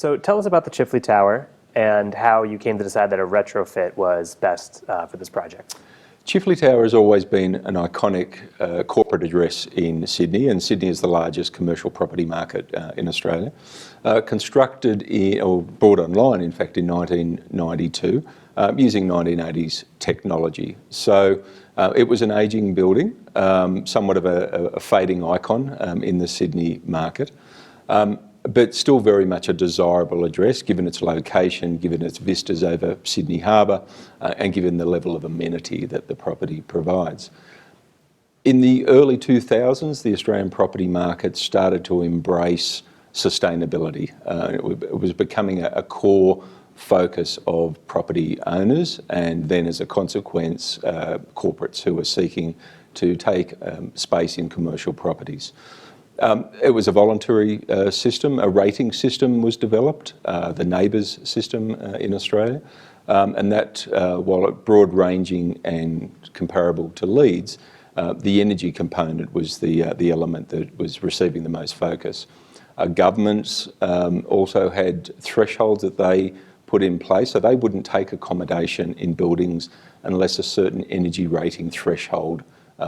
So tell us about the Chifley Tower and how you came to decide that a retrofit was best for this project. Chifley Tower has always been an iconic corporate address in Sydney, and Sydney is the largest commercial property market in Australia. Constructed or brought online, in fact, in 1992, using 1980s technology. So it was an ageing building, somewhat of a fading icon in the Sydney market. But still very much a desirable address given its location, given its vistas over Sydney Harbour, and given the level of amenity that the property provides. In the early 2000s, the Australian property market started to embrace sustainability. It was becoming a core focus of property owners, and then as a consequence, corporates who were seeking to take space in commercial properties. It was a voluntary system. A rating system was developed, the NABERS system in Australia, and that, while broad ranging and comparable to LEEDs, the energy component was the element that was receiving the most focus. Governments also had thresholds that they put in place, so they wouldn't take accommodation in buildings unless a certain energy rating threshold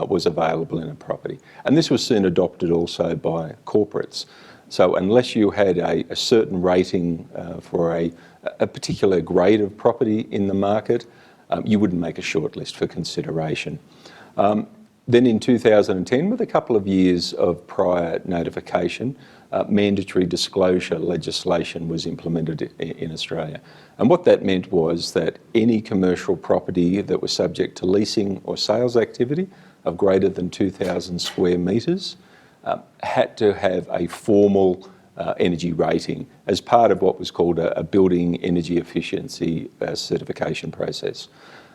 was available in a property. And this was soon adopted also by corporates. So unless you had a certain rating for a particular grade of property in the market, you wouldn't make a shortlist for consideration. Then in 2010, with a couple of years of prior notification, mandatory disclosure legislation was implemented in Australia. And what that meant was that any commercial property that was subject to leasing or sales activity of greater than 2,000 square metres had to have a formal energy rating as part of what was called a building energy efficiency certification process.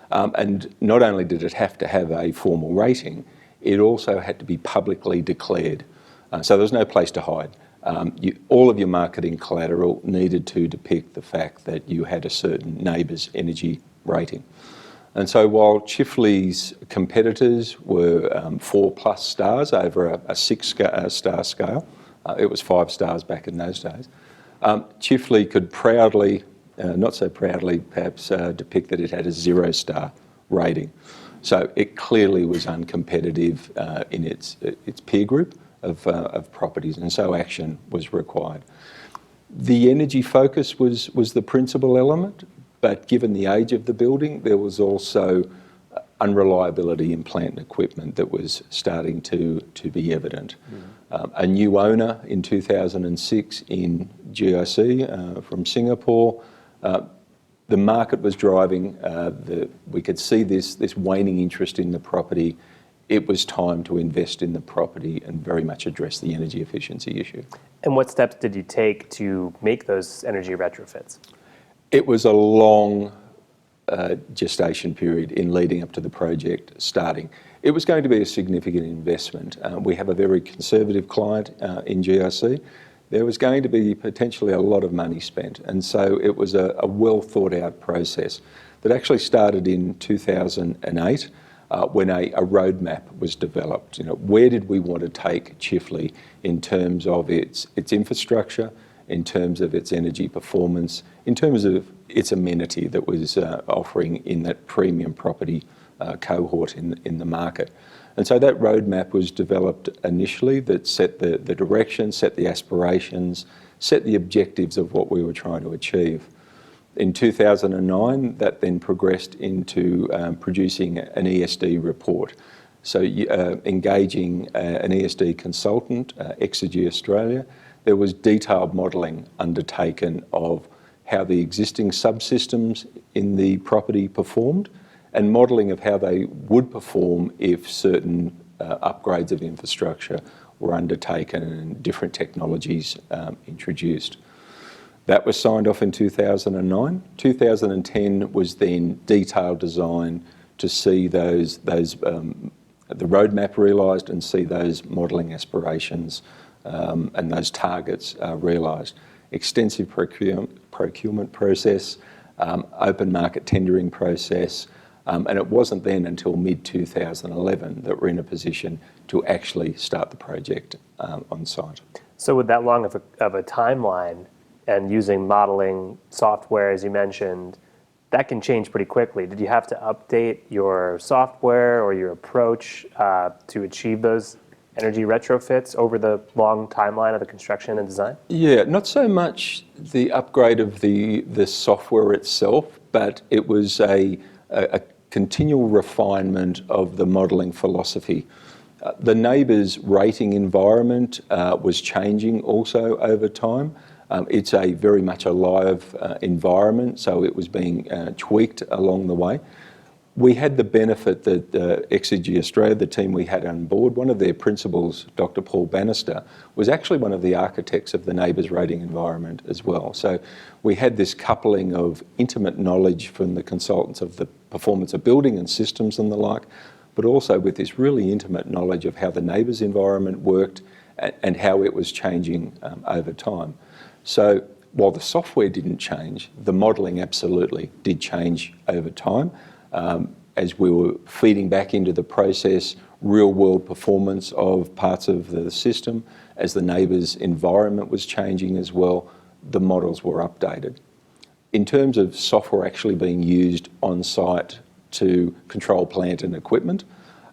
And not only did it have to have a formal rating, it also had to be publicly declared. So there was no place to hide. All of your marketing collateral needed to depict the fact that you had a certain NABERS energy rating. And so while Chifley's competitors were 4+ stars over a 6-star scale, it was 5 stars back in those days, Chifley could proudly, not so proudly perhaps, depict that it had a 0-star rating. So it clearly was uncompetitive in its peer group of properties, and so action was required. The energy focus was the principal element, but given the age of the building, there was also unreliability in plant and equipment that was starting to be evident. A new owner in 2006 in GIC from Singapore, the market was driving, we could see this waning interest in the property. It was time to invest in the property and very much address the energy efficiency issue. And what steps did you take to make those energy retrofits? It was a long gestation period in leading up to the project starting. It was going to be a significant investment. We have a very conservative client in GIC. There was going to be potentially a lot of money spent, and so it was a well thought out process that actually started in 2008 when a roadmap was developed. Where did we want to take Chifley in terms of its infrastructure, in terms of its energy performance, in terms of its amenity that was offering in that premium property cohort in the market. And so that roadmap was developed initially that set the direction, set the aspirations, set the objectives of what we were trying to achieve. In 2009, that then progressed into producing an ESD report. So engaging an ESD consultant, Exergy Australia, there was detailed modelling undertaken of how the existing subsystems in the property performed and modelling of how they would perform if certain upgrades of infrastructure were undertaken and different technologies introduced. That was signed off in 2009. 2010 was then detailed design to see the roadmap realised and see those modelling aspirations and those targets realised. Extensive procurement process, open market tendering process, and it wasn't then until mid-2011 that we're in a position to actually start the project on site. So with that long of a timeline, and using modeling software, as you mentioned, that can change pretty quickly. Did you have to update your software or your approach to achieve those energy retrofits over the long timeline of the construction and design? Yeah, not so much the upgrade of the software itself, but it was a continual refinement of the modelling philosophy. The neighbours' rating environment was changing also over time. It's very much a live environment, so it was being tweaked along the way. We had the benefit that Exergy Australia, the team we had on board, one of their principals, Dr. Paul Bannister, was actually one of the architects of the neighbours' rating environment as well. So we had this coupling of intimate knowledge from the consultants of the performance of building and systems and the like, but also with this really intimate knowledge of how the neighbours' environment worked and how it was changing over time. So while the software didn't change, the modelling absolutely did change over time. As we were feeding back into the process real-world performance of parts of the system, as the neighbours' environment was changing as well, the models were updated. In terms of software actually being used on site to control plant and equipment,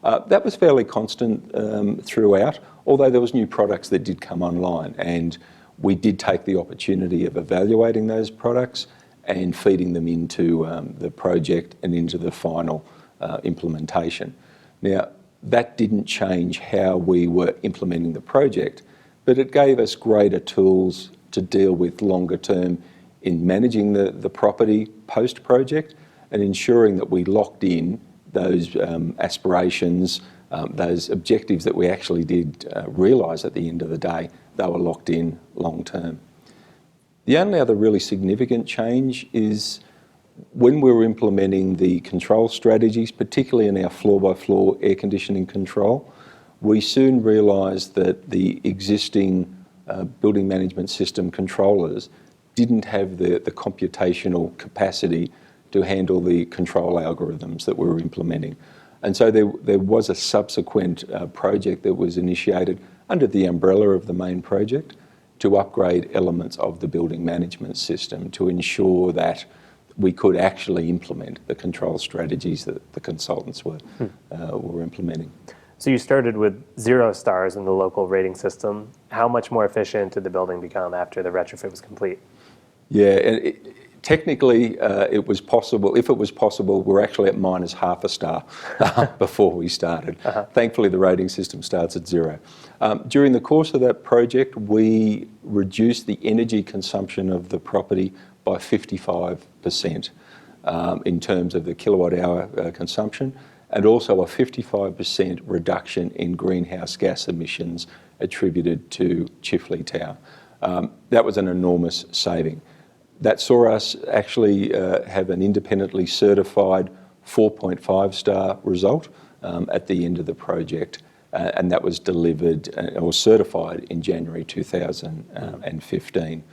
that was fairly constant throughout, although there was new products that did come online, and we did take the opportunity of evaluating those products and feeding them into the project and into the final implementation. Now, that didn't change how we were implementing the project, but it gave us greater tools to deal with longer term in managing the property post-project and ensuring that we locked in those aspirations, those objectives that we actually did realise at the end of the day, they were locked in long term. The only other really significant change is when we were implementing the control strategies, particularly in our floor-by-floor air conditioning control, we soon realised that the existing building management system controllers didn't have the computational capacity to handle the control algorithms that we were implementing. And so there was a subsequent project that was initiated under the umbrella of the main project to upgrade elements of the building management system to ensure that we could actually implement the control strategies that the consultants were implementing. So you started with 0 stars in the local rating system. How much more efficient did the building become after the retrofit was complete? Yeah, and technically it was possible. If it was possible, we're actually at minus half a star before we started. Thankfully, the rating system starts at 0. During the course of that project, we reduced the energy consumption of the property by 55% in terms of the kilowatt hour consumption, and also a 55% reduction in greenhouse gas emissions attributed to Chifley Tower. That was an enormous saving. That saw us actually have an independently certified 4.5 star result at the end of the project, and that was delivered or certified in January 2015.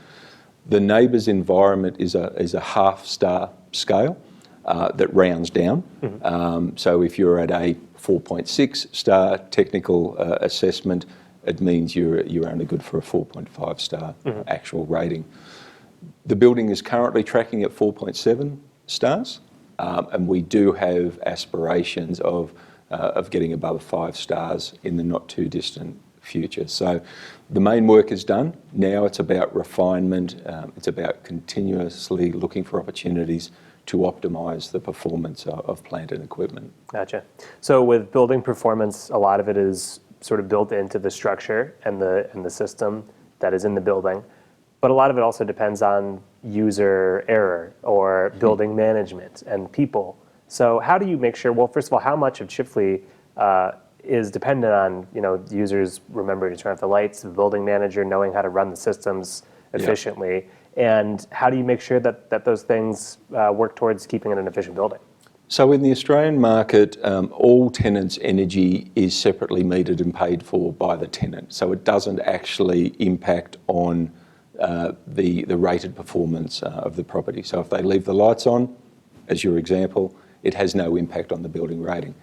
The neighbours' environment is a half star scale that rounds down. So if you're at a 4.6 star technical assessment, it means you're only good for a 4.5 star actual rating. The building is currently tracking at 4.7 stars, and we do have aspirations of getting above 5 stars in the not too distant future. So the main work is done. Now it's about refinement. It's about continuously looking for opportunities to optimise the performance of plant and equipment. Gotcha. So with building performance, a lot of it is sort of built into the structure and the system that is in the building. But a lot of it also depends on user error or building management and people. So how do you make sure, well, first of all, how much of Chifley is dependent on, users remembering to turn off the lights, the building manager knowing how to run the systems efficiently, and how do you make sure that those things work towards keeping it an efficient building? So in the Australian market, all tenants' energy is separately metered and paid for by the tenant. So it doesn't actually impact on the rated performance of the property. So if they leave the lights on, as your example, it has no impact on the building rating.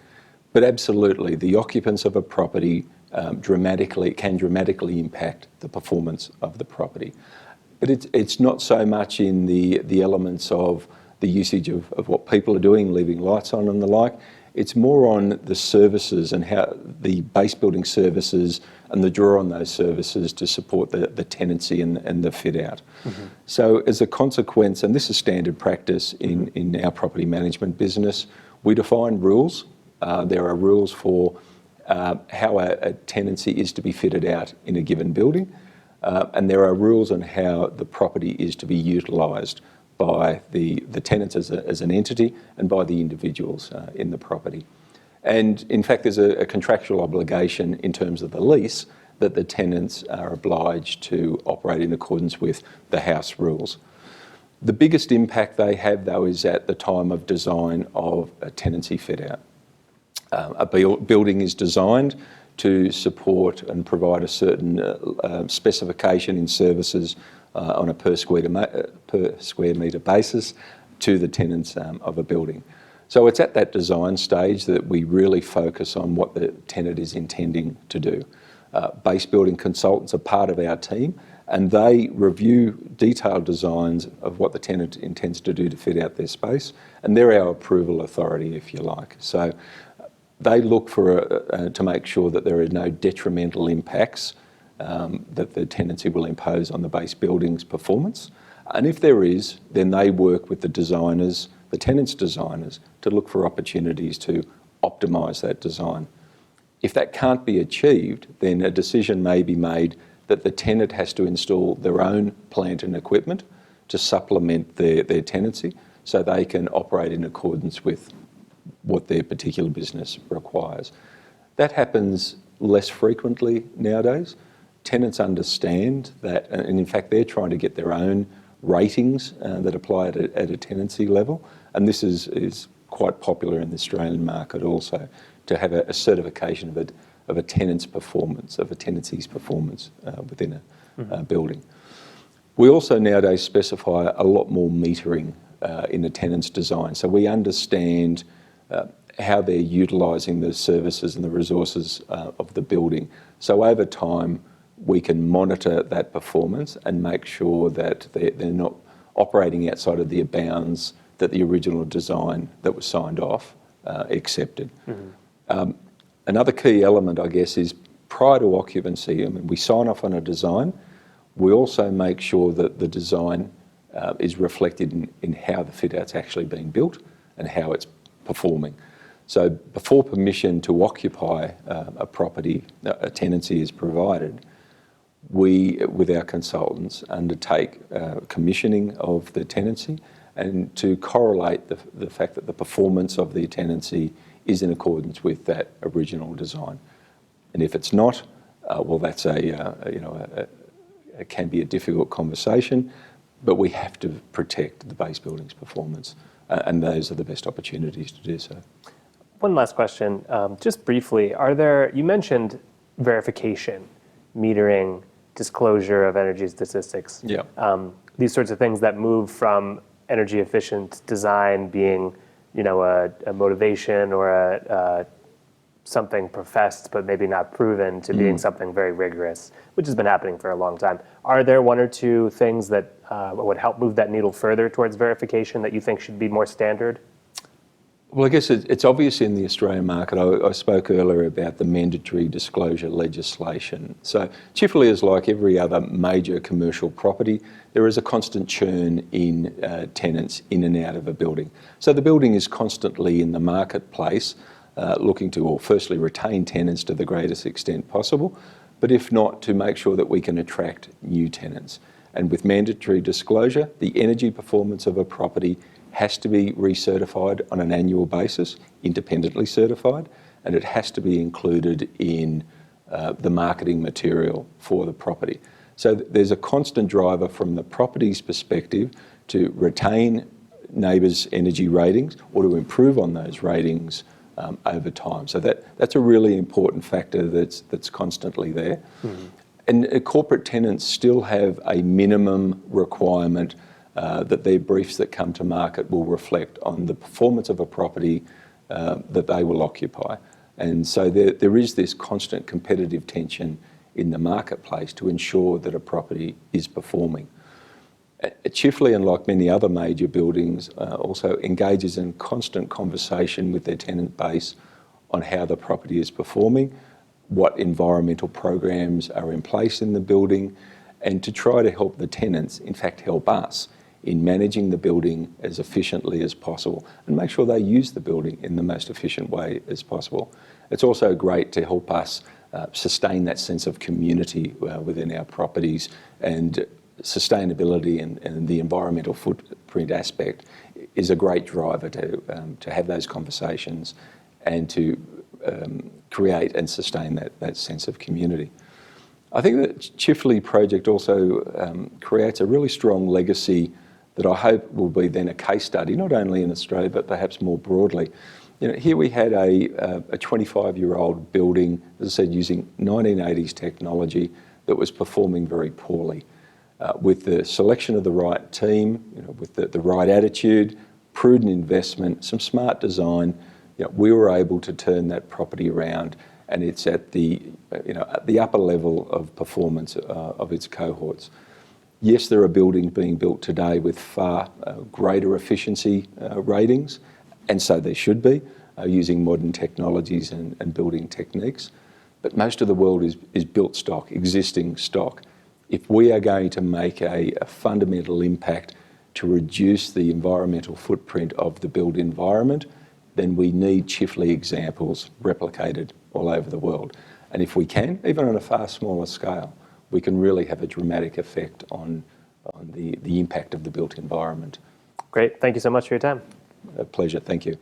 But absolutely, the occupants of a property can dramatically impact the performance of the property. But it's not so much in the elements of the usage of what people are doing, leaving lights on and the like. It's more on the services and how the base building services and the draw on those services to support the tenancy and the fit out. So as a consequence, and this is standard practice in our property management business, we define rules. There are rules for how a tenancy is to be fitted out in a given building. And there are rules on how the property is to be utilised by the tenants as an entity and by the individuals in the property. And in fact, there's a contractual obligation in terms of the lease that the tenants are obliged to operate in accordance with the house rules. The biggest impact they have, though, is at the time of design of a tenancy fit out. A building is designed to support and provide a certain specification in services on a per square metre basis to the tenants of a building. So it's at that design stage that we really focus on what the tenant is intending to do. Base building consultants are part of our team, and they review detailed designs of what the tenant intends to do to fit out their space, and they're our approval authority, if you like. So they look to make sure that there are no detrimental impacts that the tenancy will impose on the base building's performance. And if there is, then they work with the designers, the tenant's designers, to look for opportunities to optimise that design. If that can't be achieved, then a decision may be made that the tenant has to install their own plant and equipment to supplement their tenancy so they can operate in accordance with what their particular business requires. That happens less frequently nowadays. Tenants understand that, and in fact they're trying to get their own ratings that apply at a tenancy level, and this is quite popular in the Australian market also, to have a certification of a tenant's performance, of a tenancy's performance within a building. We also nowadays specify a lot more metering in a tenant's design, so we understand how they're utilising the services and the resources of the building. So over time, we can monitor that performance and make sure that they're not operating outside of the bounds that the original design that was signed off accepted. Another key element, I guess, is prior to occupancy. I mean, we sign off on a design. We also make sure that the design is reflected in how the fit-out's actually being built and how it's performing. So before permission to occupy a property, a tenancy is provided, we, with our consultants, undertake commissioning of the tenancy and to correlate the fact that the performance of the tenancy is in accordance with that original design. And if it's not, well, that's it can be a difficult conversation, but we have to protect the base building's performance, and those are the best opportunities to do so. One last question, just briefly, you mentioned verification, metering, disclosure of energy statistics. Yeah. These sorts of things that move from energy efficient design being, a motivation or something professed but maybe not proven to being something very rigorous, which has been happening for a long time. Are there one or two things that would help move that needle further towards verification that you think should be more standard? Well, I guess it's obvious in the Australian market. I spoke earlier about the mandatory disclosure legislation. So Chifley is like every other major commercial property. There is a constant churn in tenants in and out of a building. So the building is constantly in the marketplace looking to, firstly, retain tenants to the greatest extent possible, but if not, to make sure that we can attract new tenants. And with mandatory disclosure, the energy performance of a property has to be recertified on an annual basis, independently certified, and it has to be included in the marketing material for the property. So there's a constant driver from the property's perspective to retain neighbours' energy ratings or to improve on those ratings over time. So that's a really important factor that's constantly there. And corporate tenants still have a minimum requirement that their briefs that come to market will reflect on the performance of a property that they will occupy. And so there is this constant competitive tension in the marketplace to ensure that a property is performing. Chifley, and like many other major buildings, also engages in constant conversation with their tenant base on how the property is performing, what environmental programs are in place in the building, and to try to help the tenants, in fact help us, in managing the building as efficiently as possible and make sure they use the building in the most efficient way as possible. It's also great to help us sustain that sense of community within our properties, and sustainability and the environmental footprint aspect is a great driver to have those conversations and to create and sustain that sense of community. I think that Chifley project also creates a really strong legacy that I hope will be then a case study, not only in Australia, but perhaps more broadly. You know, here we had a 25-year-old building, as I said, using 1980s technology that was performing very poorly. With the selection of the right team, you know, with the right attitude, prudent investment, some smart design, you know, we were able to turn that property around, and it's at the upper level of performance of its cohorts. Yes, there are buildings being built today with far greater efficiency ratings, and so there should be, using modern technologies and building techniques. But most of the world is built stock, existing stock. If we are going to make a fundamental impact to reduce the environmental footprint of the built environment, then we need Chifley examples replicated all over the world. And if we can, even on a far smaller scale, we can really have a dramatic effect on the impact of the built environment. Great. Thank you so much for your time. A pleasure. Thank you.